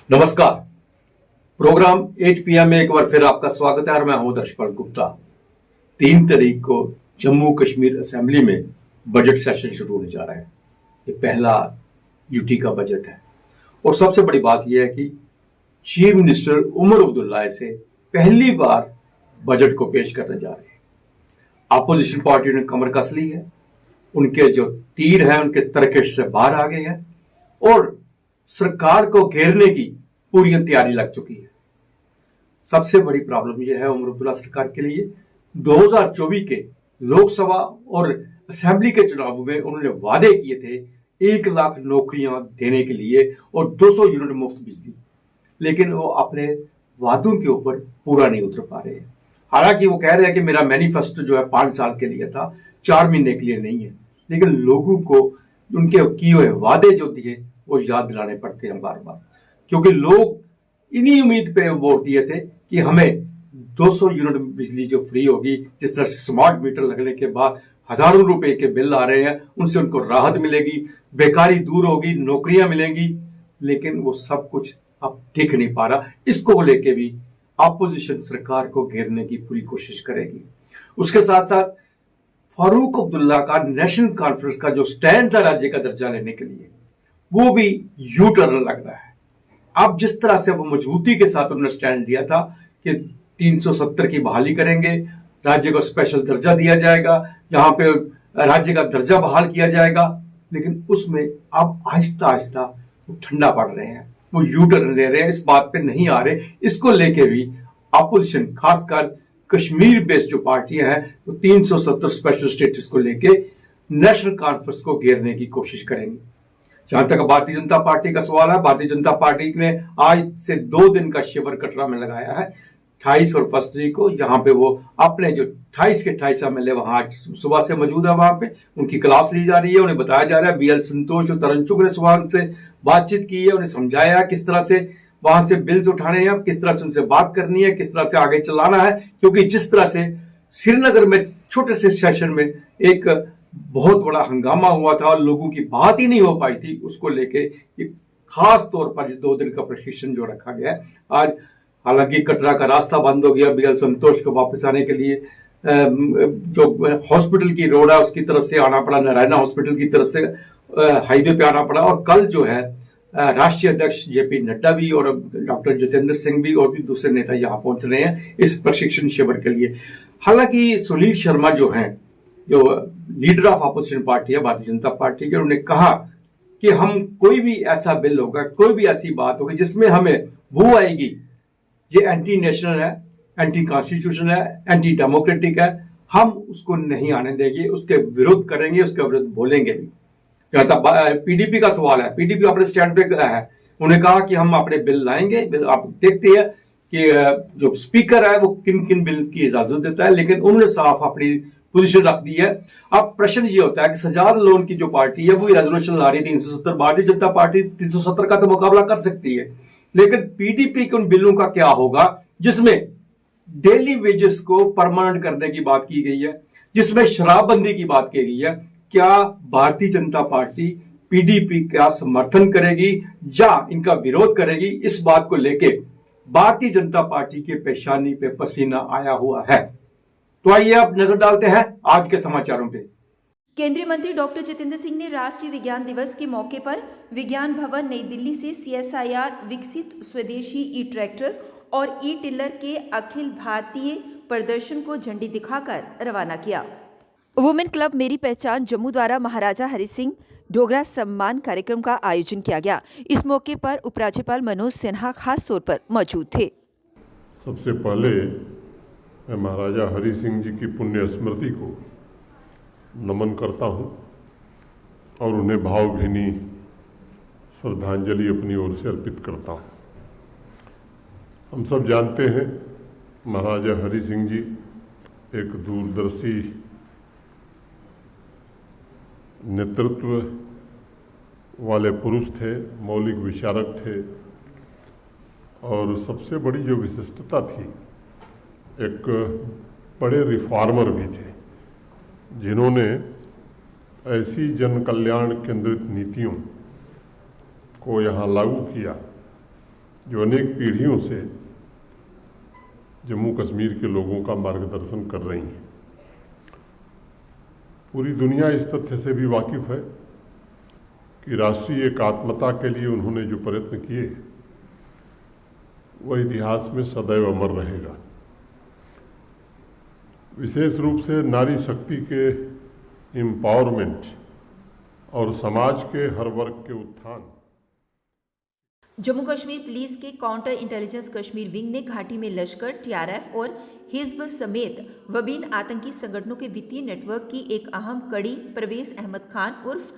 नमस्कार। Programme 8 PM में एक बार फिर आपका स्वागत है और मैं हूं दर्शपाल गुप्ता। 3 तारीख को जम्मू कश्मीर असेंबली में बजट सेशन शुरू होने जा रहा है। ये पहला यूटी का बजट है और सबसे बड़ी बात यह है कि चीफ मिनिस्टर उमर अब्दुल्ला इसे पहली बार बजट को पेश करने जा रहे हैं। अपोजिशन पार्टी ने कमर कस ली है, उनके जो तीर है उनके तरकश से बाहर आ गए हैं और सरकार को घेरने की पूरी तैयारी लग चुकी है। सबसे बड़ी प्रॉब्लम यह है उमर अब्दुल्ला सरकार के लिए, 2024 के लोकसभा और असेंबली के चुनाव में उन्होंने वादे किए थे 1 लाख नौकरियां देने के लिए और 200 यूनिट मुफ्त बिजली, लेकिन वो अपने वादों के ऊपर पूरा नहीं उतर पा रहे हैं। हालांकि वो कह रहे हैं कि मेरा मैनिफेस्टो जो है 5 साल के लिए था, 4 महीने के लिए नहीं है, लेकिन लोगों को उनके किए हुए वादे जो दिए वो याद दिलाने पड़ते हैं बार बार, क्योंकि लोग इन्हीं उम्मीद पे वोट दिए थे कि हमें 200 यूनिट बिजली जो फ्री होगी, जिस तरह से स्मार्ट मीटर लगने के बाद हजारों रुपए के बिल आ रहे हैं उनसे उनको राहत मिलेगी, बेकारी दूर होगी, नौकरियां मिलेंगी, लेकिन वो सब कुछ अब दिख नहीं पा रहा। इसको लेके भी अपोजिशन सरकार को घेरने की पूरी कोशिश करेगी। उसके साथ साथ फारूक अब्दुल्ला का नेशनल कॉन्फ्रेंस का जो स्टैंड था राज्य का दर्जा लेने के लिए, वो भी यू टर्न लग रहा है। अब जिस तरह से वो मजबूती के साथ उन्होंने स्टैंड दिया था कि 370 की बहाली करेंगे, राज्य को स्पेशल दर्जा दिया जाएगा, यहाँ पे राज्य का दर्जा बहाल किया जाएगा, लेकिन उसमें अब आहिस्ता आहिस्ता वो ठंडा पड़ रहे हैं, वो यू टर्न ले रहे हैं, इस बात पे नहीं आ रहे। इसको लेके भी अपोजिशन खासकर कश्मीर बेस्ड जो पार्टियां हैं वो 370 स्पेशल स्टेटस को लेके नेशनल कॉन्फ्रेंस को घेरने की कोशिश करेंगी। जहां तक भारतीय जनता पार्टी का सवाल है, भारतीय जनता पार्टी ने आज से 2 दिन का शिविर कटरा में लगाया है, 28 और 1 तारीख को। यहाँ पे वो अपने जो 28 के 28 MLA वहां सुबह से मौजूद है, वहां पे उनकी क्लास ली जा रही है, उन्हें बताया जा रहा है। BL संतोष और तरन चुग ने सुबह उनसे बातचीत की है, उन्हें समझाया किस तरह से वहां से बिल्स उठाने हैं, किस तरह से उनसे बात करनी है, किस तरह से आगे चलाना है, क्योंकि जिस तरह से श्रीनगर में छोटे से सेशन में एक बहुत बड़ा हंगामा हुआ था और लोगों की बात ही नहीं हो पाई थी, उसको लेके एक खास तौर पर 2 दिन का प्रशिक्षण जो रखा गया है आज। हालांकि कटरा का रास्ता बंद हो गया BL संतोष को वापस आने के लिए, जो हॉस्पिटल की रोड है उसकी तरफ से आना पड़ा, नारायणा हॉस्पिटल की तरफ से हाईवे पे आना पड़ा। और कल जो है राष्ट्रीय अध्यक्ष JP नड्डा भी और डॉक्टर जितेंद्र सिंह भी और भी दूसरे नेता यहाँ पहुंच रहे हैं इस प्रशिक्षण शिविर के लिए। हालांकि सुनील शर्मा जो हैं, जो लीडर ऑफ अपोजिशन पार्टी है भारतीय जनता पार्टी के, उन्होंने कहा कि हम कोई भी ऐसा बिल होगा, कोई भी ऐसी बात होगी जिसमें हमें वो आएगी ये एंटी नेशनल है, एंटी कॉन्स्टिट्यूशन है, एंटी डेमोक्रेटिक है, हम उसको नहीं आने देंगे, उसके विरोध करेंगे, उसके विरुद्ध बोलेंगे भी। PDP का सवाल है, PDP अपने स्टैंड पे है, उन्होंने कहा कि हम अपने बिल लाएंगे। बिल आप देखते हैं कि जो स्पीकर है वो किन किन बिल की इजाजत देता है, लेकिन उन्होंने साफ अपनी पोजीशन रख दी है। अब प्रश्न ये होता है कि सजाद लोन की जो पार्टी है वो रेजोल्यूशन ला रही थी 370, भारतीय जनता पार्टी 370 का तो मुकाबला कर सकती है, लेकिन PDP के उन बिलों का क्या होगा जिसमें डेली वेजेस को परमानेंट करने की बात की गई है, जिसमें शराबबंदी की बात की गई है। क्या भारतीय जनता पार्टी PDP का समर्थन करेगी या इनका विरोध करेगी? इस बात को लेके भारतीय जनता पार्टी के पेशानी पे पसीना आया हुआ है। तो आइए अब नजर डालते हैं आज के समाचारों पे। केंद्रीय मंत्री डॉक्टर जितेंद्र सिंह ने राष्ट्रीय विज्ञान दिवस के मौके पर विज्ञान भवन नई दिल्ली से CSIR विकसित स्वदेशी ट्रैक्टर और टिलर के अखिल भारतीय प्रदर्शन को झंडी दिखाकर रवाना किया। वुमेन क्लब मेरी पहचान जम्मू द्वारा महाराजा हरि सिंह डोगरा सम्मान कार्यक्रम का आयोजन किया गया। इस मौके पर उपराज्यपाल मनोज सिन्हा खास तौर पर मौजूद थे। सबसे पहले मैं महाराजा हरि सिंह जी की पुण्य स्मृति को नमन करता हूं और उन्हें भावभीनी श्रद्धांजलि अपनी ओर से अर्पित करता हूं। हम सब जानते हैं महाराजा हरि सिंह जी एक दूरदर्शी नेतृत्व वाले पुरुष थे, मौलिक विचारक थे और सबसे बड़ी जो विशिष्टता थी, एक बड़े रिफॉर्मर भी थे जिन्होंने ऐसी जन कल्याण केंद्रित नीतियों को यहाँ लागू किया जो अनेक पीढ़ियों से जम्मू कश्मीर के लोगों का मार्गदर्शन कर रही हैं। पूरी दुनिया इस तथ्य से भी वाकिफ है कि राष्ट्रीय एकात्मता के लिए उन्होंने जो प्रयत्न किए वह इतिहास में सदैव अमर रहेगा। विशेष रूप से नारी शक्ति के एम्पावरमेंट और समाज के हर वर्ग के उत्थान। जम्मू कश्मीर पुलिस के काउंटर इंटेलिजेंस कश्मीर विंग ने घाटी में लश्कर, टीआरएफ और हिजब समेत विभिन्न आतंकी संगठनों के वित्तीय नेटवर्क की एक अहम कड़ी परवेज अहमद खान उर्फ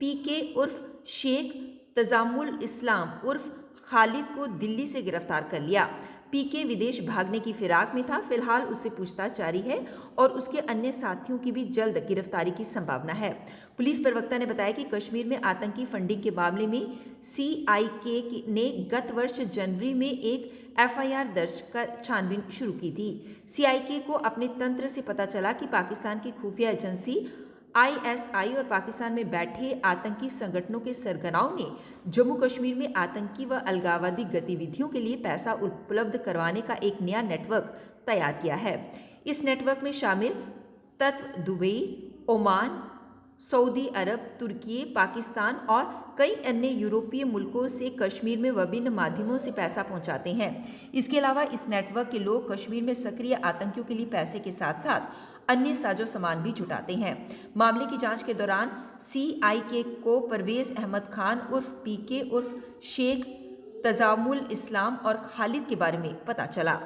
पीके उर्फ शेख तजामुल इस्लाम उर्फ खालिद को दिल्ली से गिरफ्तार कर लिया। पीके विदेश भागने की फिराक में था। फिलहाल उससे पूछताछ जारी है और उसके अन्य साथियों की भी जल्द गिरफ्तारी की संभावना है। पुलिस प्रवक्ता ने बताया कि कश्मीर में आतंकी फंडिंग के मामले में सीआईके ने गत वर्ष जनवरी में एक एफआईआर दर्ज कर छानबीन शुरू की थी। सीआईके को अपने तंत्र से पता चला कि पाकिस्तान की खुफिया एजेंसी आईएसआई और पाकिस्तान में बैठे आतंकी संगठनों के सरगनाओं ने जम्मू कश्मीर में आतंकी व अलगाववादी गतिविधियों के लिए पैसा उपलब्ध करवाने का एक नया नेटवर्क तैयार किया है। इस नेटवर्क में शामिल तत्व दुबई, ओमान, सऊदी अरब, तुर्की, पाकिस्तान और कई अन्य यूरोपीय मुल्कों से कश्मीर में विभिन्न माध्यमों से पैसा पहुंचाते हैं। इसके अलावा इस नेटवर्क के लोग कश्मीर में सक्रिय आतंकियों के लिए पैसे के साथ साथ अन्य साजो सामान भी जुटाते हैं। मामले की जांच के दौरान सीआईके को परवेज अहमद खान उर्फ पीके उर्फ शेख तजामुल इस्लाम और खालिद के बारे में पता चला।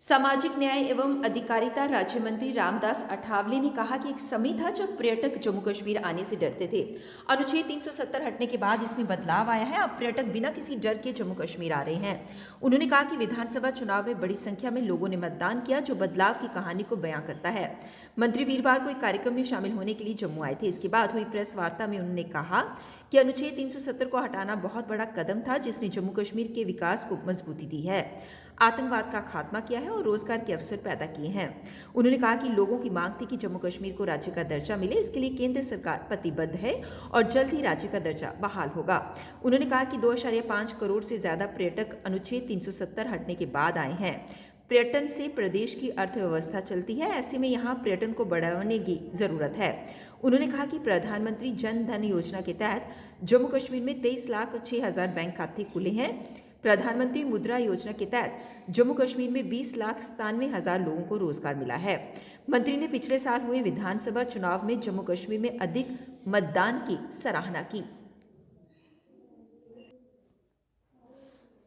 सामाजिक न्याय एवं अधिकारिता राज्य मंत्री रामदास अठावले ने कहा कि एक समय था जब पर्यटक जम्मू कश्मीर आने से डरते थे। अनुच्छेद 370 हटने के बाद इसमें बदलाव आया है। अब पर्यटक बिना किसी डर के जम्मू कश्मीर आ रहे हैं। उन्होंने कहा कि विधानसभा चुनाव में बड़ी संख्या में लोगों ने मतदान किया, जो बदलाव की कहानी को बयां करता है। मंत्री वीरवार को एक कार्यक्रम में शामिल होने के लिए जम्मू आए थे। इसके बाद हुई प्रेस वार्ता में उन्होंने कहा कि अनुच्छेद 370 को हटाना बहुत बड़ा कदम था, जिसने जम्मू कश्मीर के विकास को मजबूती दी है, आतंकवाद का खात्मा किया है और रोजगार के अवसर पैदा किए हैं। उन्होंने कहा कि लोगों की मांग थी कि जम्मू कश्मीर को राज्य का दर्जा मिले। इसके लिए केंद्र सरकार प्रतिबद्ध है और जल्द ही राज्य का दर्जा बहाल होगा। उन्होंने कहा कि 2.5 करोड़ से ज्यादा पर्यटक अनुच्छेद 370 हटने के बाद आए हैं। पर्यटन से प्रदेश की अर्थव्यवस्था चलती है, ऐसे में यहाँ पर्यटन को बढ़ाने की जरूरत है। उन्होंने कहा कि प्रधानमंत्री जन धन योजना के तहत जम्मू कश्मीर में 23,06,000 बैंक खाते खुले हैं। प्रधानमंत्री मुद्रा योजना के तहत जम्मू कश्मीर में 20,97,000 लोगों को रोजगार मिला है। मंत्री ने पिछले साल हुए विधानसभा चुनाव में जम्मू कश्मीर में अधिक मतदान की सराहना की।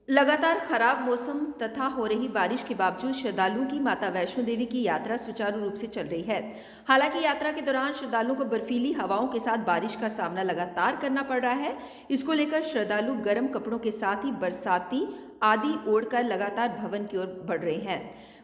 लगातार खराब मौसम तथा हो रही बारिश के बावजूद श्रद्धालुओं की माता वैष्णो देवी की यात्रा सुचारू रूप से चल रही है। हालांकि यात्रा के दौरान श्रद्धालुओं को बर्फीली हवाओं के साथ बारिश का सामना लगातार करना पड़ रहा है। इसको लेकर श्रद्धालु गर्म कपड़ों के साथ ही बरसाती आदि ओढ़कर लगातार भवन की ओर बढ़ रहे हैं।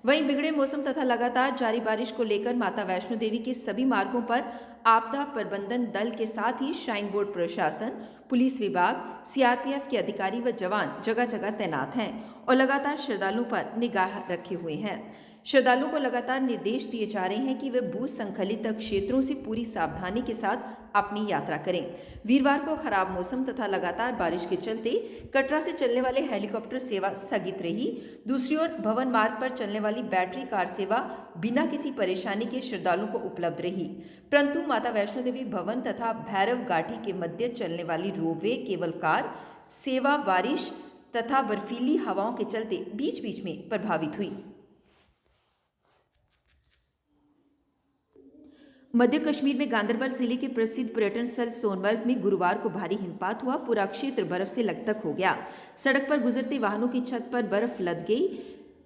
वहीं बिगड़े मौसम तथा लगातार जारी बारिश को लेकर माता वैष्णो देवी के सभी मार्गों पर आपदा प्रबंधन दल के साथ ही श्राइन बोर्ड प्रशासन, पुलिस विभाग, सीआरपीएफ के अधिकारी व जवान जगह जगह तैनात हैं और लगातार श्रद्धालुओं पर निगाह रखे हुए हैं। श्रद्धालुओं को लगातार निर्देश दिए जा रहे हैं कि वे भू संकलित क्षेत्रों से पूरी सावधानी के साथ अपनी यात्रा करें। वीरवार को खराब मौसम तथा लगातार बारिश के चलते कटरा से चलने वाले हेलीकॉप्टर सेवा स्थगित रही। दूसरी ओर भवन मार्ग पर चलने वाली बैटरी कार सेवा बिना किसी परेशानी के श्रद्धालुओं को उपलब्ध रही, परंतु माता वैष्णो देवी भवन तथा भैरव घाटी के मध्य चलने वाली रोपवे केबल कार सेवा बारिश तथा बर्फीली हवाओं के चलते बीच बीच में प्रभावित हुई। मध्य कश्मीर में गांदरबल जिले के प्रसिद्ध पर्यटन स्थल सोनमर्ग में गुरुवार को भारी हिमपात हुआ। पूरा क्षेत्र बर्फ से लकदक हो गया। सड़क पर गुजरते वाहनों की छत पर बर्फ लद गई।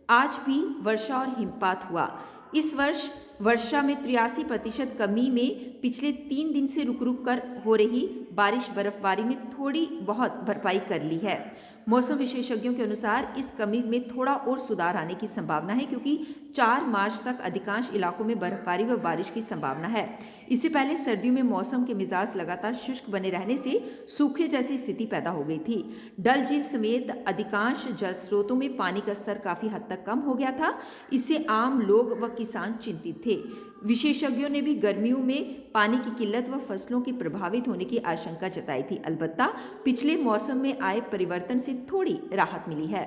आज भी वर्षा और हिमपात हुआ। इस वर्ष वर्षा में 83% कमी में पिछले 3 दिन से रुक रुक कर हो रही बारिश बर्फबारी ने थोड़ी बहुत भरपाई कर ली है। मौसम विशेषज्ञों के अनुसार इस कमी में थोड़ा और सुधार आने की संभावना है, क्योंकि 4 मार्च तक अधिकांश इलाकों में बर्फबारी व बारिश की संभावना है। इससे पहले सर्दियों में मौसम के मिजाज लगातार शुष्क बने रहने से सूखे जैसी स्थिति पैदा हो गई थी। डल झील समेत अधिकांश जल स्रोतों में पानी का स्तर काफी हद तक कम हो गया था। इससे आम लोग व किसान चिंतित थे। विशेषज्ञों ने भी गर्मियों में पानी की किल्लत व फसलों के प्रभावित होने की आशंका जताई थी। अलबत्ता पिछले मौसम में आए परिवर्तन से थोड़ी राहत मिली है।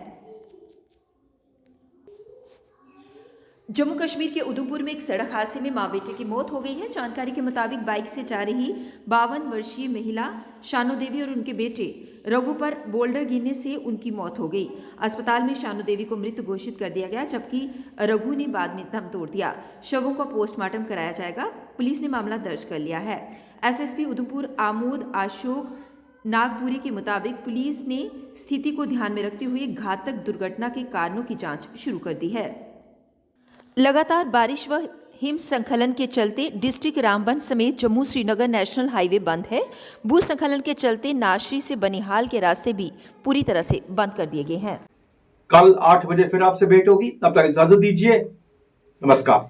जम्मू कश्मीर के उधमपुर में एक सड़क हादसे में मां बेटे की मौत हो गई है। जानकारी के मुताबिक बाइक से जा रही 52 वर्षीय महिला शानू देवी और उनके बेटे रघु पर बोल्डर गिरने से उनकी मौत हो गई। अस्पताल में शानू देवी को मृत घोषित कर दिया गया, जबकि रघु ने बाद में दम तोड़ दिया। शवों का पोस्टमार्टम कराया जाएगा। पुलिस ने मामला दर्ज कर लिया है। एसएसपी उधमपुर आमोद अशोक नागपुरी के मुताबिक पुलिस ने स्थिति को ध्यान में रखते हुए घातक दुर्घटना के कारणों की जांच शुरू कर दी है। लगातार बारिश व हिमस्खलन के चलते डिस्ट्रिक्ट रामबन समेत जम्मू श्रीनगर नेशनल हाईवे बंद है। भूस्खलन के चलते नाशरी से बनिहाल के रास्ते भी पूरी तरह से बंद कर दिए गए हैं। कल 8 बजे फिर आपसे भेंट होगी, तब तक इजाजत दीजिए। नमस्कार।